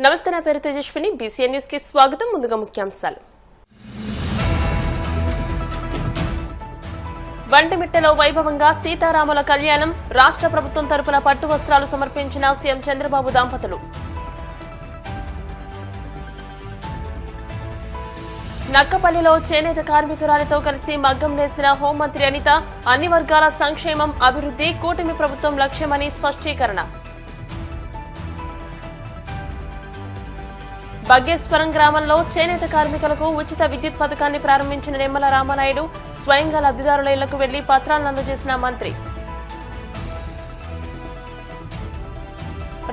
నమస్తే, నా పేరు తేజస్విని. బీసీఎన్ న్యూస్ కి స్వాగతం. ముందుగా ముఖ్యాంశాలు. వంటిమిట్టలో వైభవంగా సీతారాముల కళ్యాణం. రాష్ట్ర ప్రభుత్వం తరపున పట్టు వస్త్రాలు సమర్పించిన సీఎం చంద్రబాబు దంపతులు. నక్కపల్లిలో చేనేత కార్మికురాలితో కలిసి మగ్గం నేసిన హోంమంత్రి అనిత. అన్ని వర్గాల సంక్షేమం, అభివృద్ధి కూటమి ప్రభుత్వం లక్ష్యమని స్పష్టీకరణ. బగ్గేశ్వరం గ్రామంలో చేనేత కార్మికులకు ఉచిత విద్యుత్ పథకాన్ని ప్రారంభించిన నిమ్మల రామానాయుడు. స్వయంగా లబ్ధిదారుల ఇళ్లకు వెళ్లి పత్రాలను అందజేసిన మంత్రి.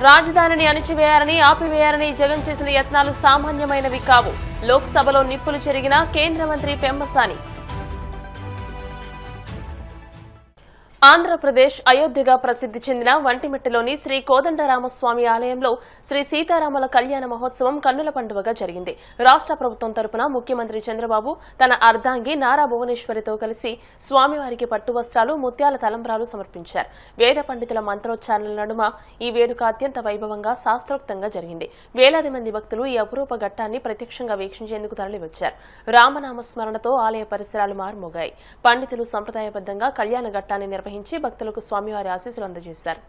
రాజధానిని అణిచివేయాలని, ఆపివేయాలని జగన్ చేసిన యత్నాలు సామాన్యమైనవి కావు. లోక్సభలో నిప్పులు చెరిగిన కేంద్ర మంత్రి పెమ్మసాని. ఆంధ్రప్రదేశ్ అయోధ్యగా ప్రసిద్ది చెందిన వంటిమిట్టలోని శ్రీ కోదండరామస్వామి ఆలయంలో శ్రీ సీతారాముల కళ్యాణ మహోత్సవం కన్నుల పండుగగా జరిగింది. రాష్ట్ర ప్రభుత్వం తరపున ముఖ్యమంత్రి చంద్రబాబు తన అర్ధాంగి నారా భువనేశ్వరితో కలిసి స్వామివారికి పట్టు వస్త్రాలు, ముత్యాల తలంబ్రాలు సమర్పించారు. వేద పండితుల మంత్రోచ్చారణల నడుమ ఈ వేడుక అత్యంత వైభవంగా, శాస్త్రోక్తంగా జరిగింది. వేలాది మంది భక్తులు ఈ అపురూప ఘట్టాన్ని ప్రత్యక్షంగా వీక్షించేందుకు తరలివచ్చారు. రామనామస్మరణతో ఆలయ పరిసరాలు మారుమోగాయి. పండితులు సంప్రదాయబద్దంగా కళ్యాణ ఘట్టాన్ని నిర్వహించి భక్తులకు స్వామివారి ఆశీస్సులు అందజేశారు.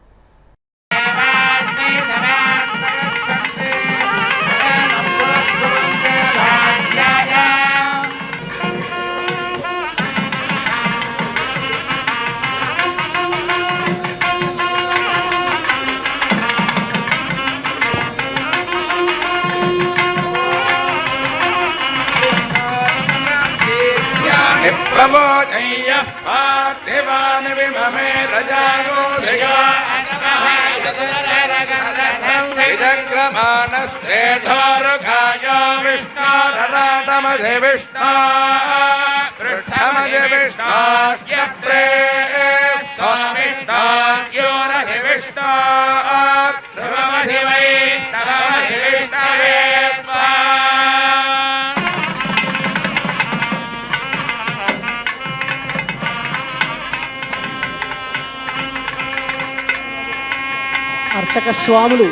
అర్చక స్వాములు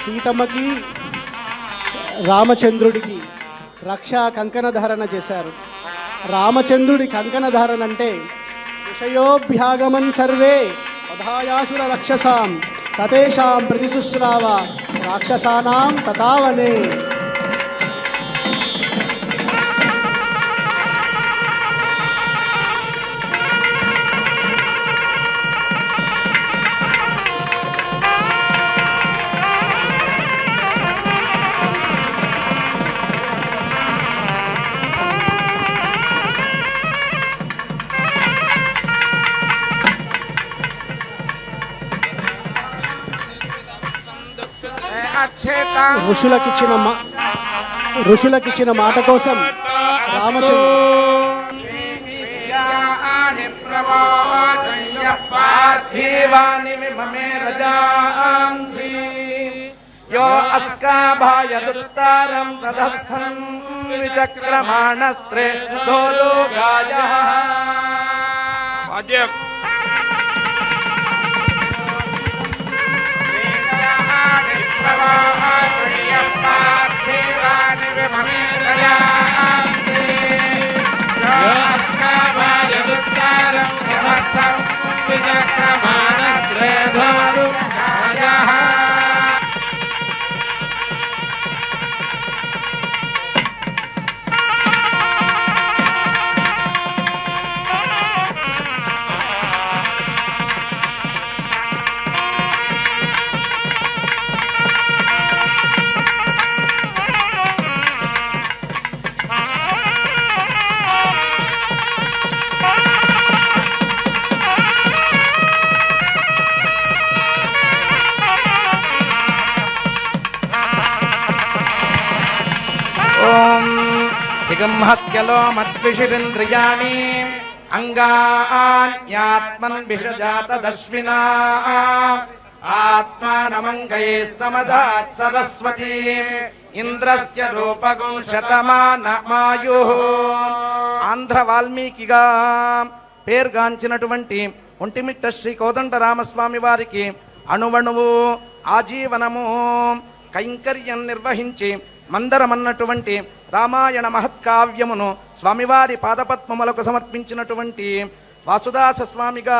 సీతమ్మకి, రామచంద్రుడికి రక్షా కంకణ ధారణ చేశారు. రామచంద్రుడి కంకణ ధారణ అంటే విషయోభ్యాగమన్ సర్వే పదాయాసుర రక్షసాం సతేషాం ప్రతిశుశ్రావ రాక్షసానాం తతావనే. ఋషులకిచ్చిన మాట కోసం దిగంహత్యలో మద్విషిరింద్రియాణి అంగాన్యాత్మన్ విషజాతదశ్వినా ఆత్మానమంగయే సమధాత్ సరస్వతీ ఇంద్రస్య రూపగం శతమానమాయుః. ఆంధ్ర వాల్మీకిగా పేర్గాంచినటువంటి ఒంటిమిట్ట శ్రీ కోదండరామస్వామి వారికి అణువణువు ఆజీవనము కైంకర్యం నిర్వహించి మందరమన్నటువంటి రామాయణ మహత్కావ్యమును స్వామివారి పాదపద్మములకు సమర్పించినటువంటి వాసుదాస స్వామిగా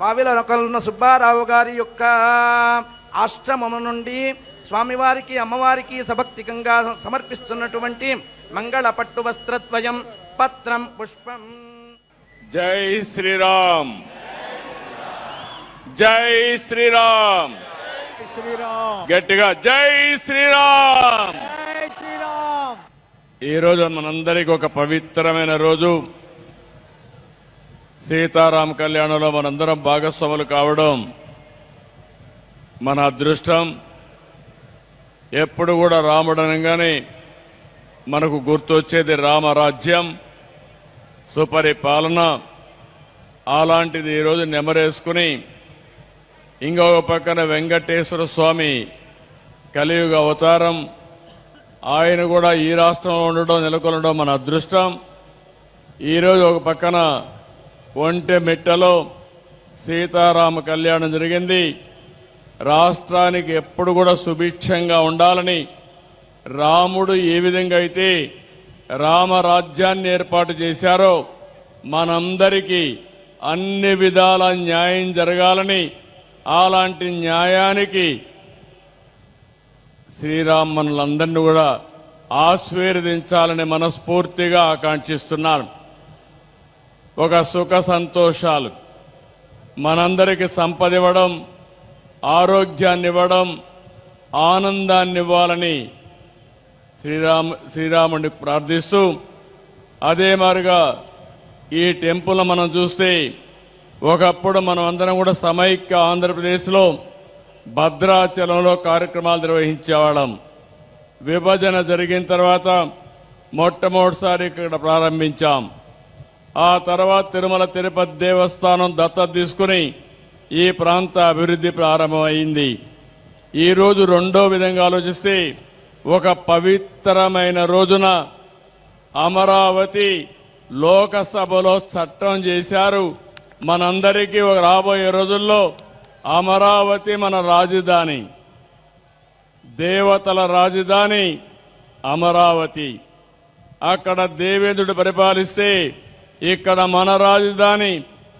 వావిలకొలను సుబ్బారావు గారి యొక్క ఆశ్రమము నుండి స్వామివారికి అమ్మవారికి సభక్తికంగా సమర్పిస్తున్నటువంటి మంగళ పట్టు వస్త్రద్వయం పత్రం పుష్పం. జై శ్రీరామ్, జై శ్రీరామ్, గట్టిగా జై శ్రీరామ్. ఈ రోజు మనందరికీ ఒక పవిత్రమైన రోజు. సీతారామ కళ్యాణంలో మనందరం భాగస్వాములు కావడం మన అదృష్టం. ఎప్పుడు కూడా రాముడు అనగానే మనకు గుర్తొచ్చేది రామరాజ్యం, సుపరిపాలన. అలాంటిది ఈరోజు నెమరేసుకుని ఇంకొక పక్కన వెంకటేశ్వర స్వామి కలియుగ అవతారం, ఆయన కూడా ఈ రాష్ట్రంలో ఉండడం నెలకొనడం మన అదృష్టం. ఈరోజు ఒక పక్కన ఒంటెమిట్టలో సీతారామ కళ్యాణం జరిగింది. రాష్ట్రానికి ఎప్పుడు కూడా సుభిక్షంగా ఉండాలని రాముడు ఏ విధంగా అయితే రామరాజ్యాన్ని ఏర్పాటు చేశారో మనందరికీ అన్ని విధాల న్యాయం జరగాలని, అలాంటి న్యాయానికి శ్రీరామనులందరినీ కూడా ఆశీర్వదించాలని మనస్ఫూర్తిగా ఆకాంక్షిస్తున్నాను. ఒక సుఖ సంతోషాలు, మనందరికీ సంపద ఇవ్వడం, ఆరోగ్యాన్ని ఇవ్వడం, ఆనందాన్ని ఇవ్వాలని శ్రీరాముడిని ప్రార్థిస్తూ, అదే మాదిరిగా ఈ టెంపుల్ మనం చూస్తే ఒకప్పుడు మనం అందరం కూడా సమైక్య ఆంధ్రప్రదేశ్లో భద్రాచలంలో కార్యక్రమాలు నిర్వహించేవాళ్ళం. విభజన జరిగిన తర్వాత మొట్టమొదటిసారి ఇక్కడ ప్రారంభించాం. ఆ తర్వాత తిరుమల తిరుపతి దేవస్థానం దత్తత తీసుకుని ఈ ప్రాంత అభివృద్ధి ప్రారంభమైంది. ఈరోజు రెండో విధంగా ఆలోచిస్తే ఒక పవిత్రమైన రోజున అమరావతి లోకసభలో చట్టం చేశారు. మనందరికీ రాబోయే రోజుల్లో అమరావతి మన రాజధాని, దేవతల రాజధాని అమరావతి. అక్కడ దేవేంద్రుడు పరిపాలిస్తే ఇక్కడ మన రాజధాని,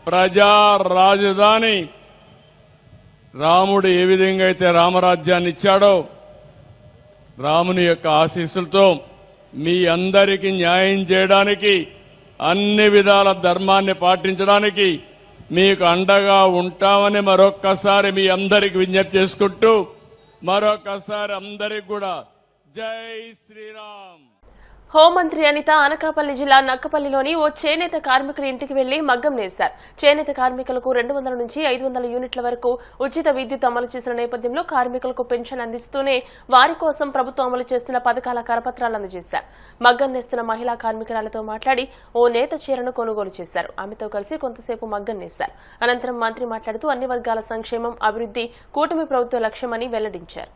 ప్రజా రాజధాని. రాముడు ఏ విధంగా అయితే రామరాజ్యాన్ని ఇచ్చాడో రాముని యొక్క ఆశీస్సులతో మీ అందరికీ న్యాయం చేయడానికి, అన్ని విధాల ధర్మాన్ని పాటించడానికి మీకు అండగా ఉంటామని మరొక్కసారి మీ అందరికి విజ్ఞప్తి చేసుకుంటూ మరొక్కసారి అందరికి కూడా జై శ్రీరామ్. హోంమంత్రి అనిత అనకాపల్లి జిల్లా నక్కపల్లిలోని ఓ చేనేత కార్మికుడి ఇంటికి వెళ్లి మగ్గం నేశారు. చేనేత కార్మికులకు 200 నుంచి 500 యూనిట్ల వరకు ఉచిత విద్యుత్ అమలు చేసిన నేపథ్యంలో కార్మికులకు పెన్షన్ అందిస్తూనే వారి కోసం ప్రభుత్వం అమలు చేస్తున్న పథకాల కరపత్రాలు అందజేశారు. మగ్గం నేస్తున్న మహిళా కార్మికురాలతో మాట్లాడి ఓ నేత చీరను కొనుగోలు చేశారు. ఆమెతో కలిసి కొంతసేపు మగ్గం నేశారు. అనంతరం మంత్రి మాట్లాడుతూ అన్ని వర్గాల సంక్షేమం, అభివృద్ధి కూటమి ప్రభుత్వ లక్ష్యమని వెల్లడించారు.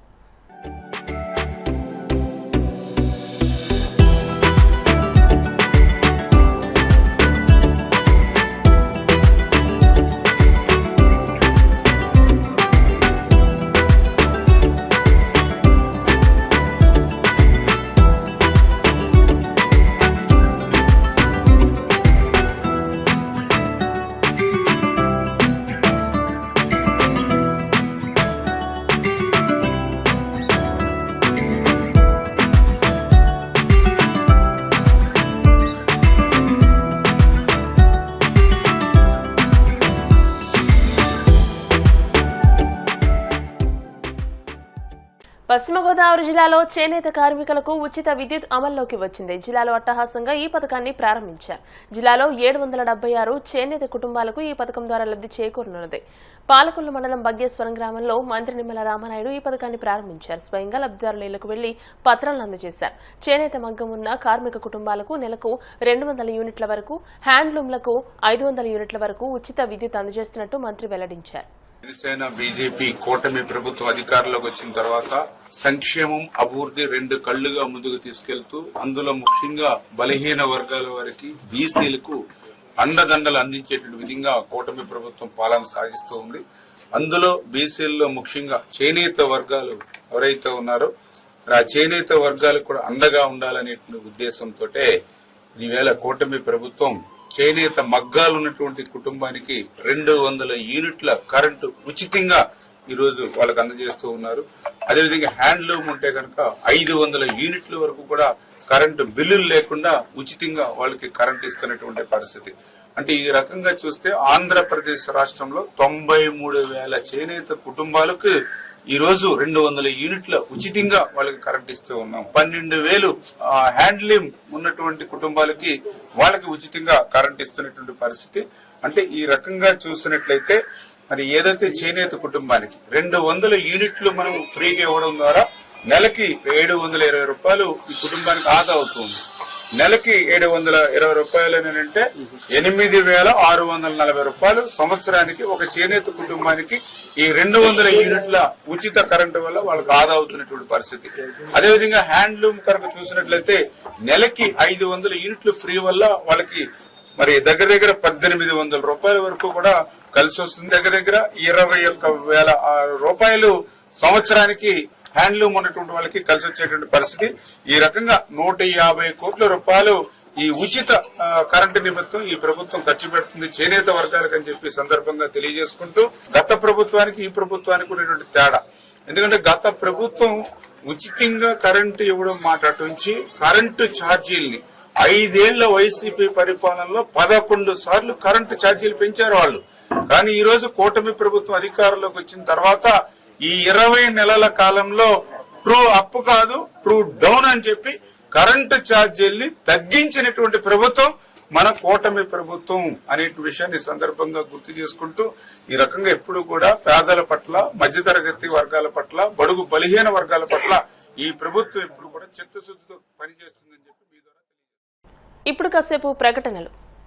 పశ్చిమ గోదావరి జిల్లాలో చేనేత కార్మికులకు ఉచిత విద్యుత్ అమల్లోకి వచ్చింది. జిల్లాలో అట్టహాసంగా ఈ పథకాన్ని ప్రారంభించారు. జిల్లాలో 776 చేనేత కుటుంబాలకు ఈ పథకం ద్వారా లబ్ధి చేకూరనున్నది. పాలకొల్లు మండలం బగ్గేశ్వరం గ్రామంలో మంత్రి నిమ్మల రామానాయుడు ఈ పథకాన్ని ప్రారంభించారు. స్వయంగా లబ్ధిదారుల ఇళ్లకు వెళ్లి పత్రాలను అందజేశారు. చేనేత మగ్గం ఉన్న కార్మిక కుటుంబాలకు నెలకు 200 యూనిట్ల వరకు, హ్యాండ్లూమ్లకు 500 యూనిట్ల వరకు ఉచిత విద్యుత్ అందజేస్తున్నట్టు మంత్రి వెల్లడించారు. జనసేన బీజేపీ కూటమి ప్రభుత్వం అధికారంలోకి వచ్చిన తర్వాత సంక్షేమం, అభివృద్ధి రెండు కళ్లుగా ముందుకు తీసుకెళ్తూ అందులో ముఖ్యంగా బలహీన వర్గాల వారికి, బీసీలకు అండదండలు అందించేటువంటి విధంగా కూటమి ప్రభుత్వం పాలన సాగిస్తూ ఉంది. అందులో బీసీల్లో ముఖ్యంగా చేనేత వర్గాలు ఎవరైతే ఉన్నారో ఆ చేనేత వర్గాలకు కూడా అండగా ఉండాలనే ఉద్దేశంతో ఈవేళ కూటమి ప్రభుత్వం చేనేత మగ్గాలు ఉన్నటువంటి కుటుంబానికి 200 యూనిట్ల కరెంటు ఉచితంగా ఈ రోజు వాళ్ళకి అందజేస్తూ ఉన్నారు. అదేవిధంగా హ్యాండ్లూమ్ ఉంటే కనుక 500 యూనిట్ల వరకు కూడా కరెంటు బిల్లులు లేకుండా ఉచితంగా వాళ్ళకి కరెంట్ ఇస్తున్నటువంటి పరిస్థితి. అంటే ఈ రకంగా చూస్తే ఆంధ్రప్రదేశ్ రాష్ట్రంలో 93,000 చేనేత కుటుంబాలకు ఈ రోజు 200 యూనిట్ల ఉచితంగా వాళ్ళకి కరెంట్ ఇస్తూ ఉన్నాం. 12,000 హ్యాండ్లూమ్ ఉన్నటువంటి కుటుంబాలకి వాళ్ళకి ఉచితంగా కరెంట్ ఇస్తున్నటువంటి పరిస్థితి. అంటే ఈ రకంగా చూసినట్లయితే మరి ఏదైతే చేనేత కుటుంబానికి 200 యూనిట్లు మనం ఫ్రీగా ఇవ్వడం ద్వారా నెలకి 720 రూపాయలు ఈ కుటుంబానికి ఆదా అవుతుంది. నెలకి 720 రూపాయలు అంటే 8,640 రూపాయలు సంవత్సరానికి ఒక చేనేత కుటుంబానికి ఈ 200 యూనిట్ల ఉచిత కరెంటు వల్ల వాళ్ళకి ఆదా అవుతున్నటువంటి పరిస్థితి. అదేవిధంగా హ్యాండ్లూమ్ కనుక చూసినట్లయితే నెలకి 500 యూనిట్లు ఫ్రీ వల్ల వాళ్ళకి మరి దగ్గర 1,800 రూపాయల వరకు కూడా కలిసి వస్తుంది. దగ్గర 21,000 రూపాయలు సంవత్సరానికి హ్యాండ్లూమ్ ఉన్నటువంటి వాళ్ళకి కలిసి వచ్చేటువంటి పరిస్థితి. ఈ రకంగా 150 కోట్ల రూపాయలు ఈ ఉచిత కరెంటు నిమిత్తం ఈ ప్రభుత్వం ఖర్చు పెడుతుంది చేనేత వర్గాలకు అని చెప్పి సందర్భంగా తెలియజేసుకుంటూ గత ప్రభుత్వానికి ఈ ప్రభుత్వానికి ఉన్నటువంటి తేడా. ఎందుకంటే గత ప్రభుత్వం ఉచితంగా కరెంటు ఇవ్వడం మాట్లాడుంచి కరెంటు ఛార్జీల్ని 5 ఏళ్ల వైసీపీ పరిపాలనలో 11 సార్లు కరెంటు ఛార్జీలు పెంచారు వాళ్ళు. కానీ ఈ రోజు కూటమి ప్రభుత్వం అధికారంలోకి వచ్చిన తర్వాత ఈ 20 నెలల కాలంలో ట్రూ అప్ కాదు ట్రూ డౌన్ అని చెప్పి కరెంటు ఛార్జీల్ని తగ్గించినటువంటి ప్రభుత్వం మన కూటమి ప్రభుత్వం అనే విషయాన్ని సందర్భంగా గుర్తు చేసుకుంటూ ఈ రకంగా ఎప్పుడు కూడా పేదల పట్ల, మధ్యతరగతి వర్గాల పట్ల, బడుగు బలహీన వర్గాల పట్ల ఈ ప్రభుత్వం ఎప్పుడు కూడా చిత్తశుద్ధితో పనిచేస్తుందని చెప్పి మీ ద్వారా ఇప్పుడు కాసేపు ప్రకటనలు.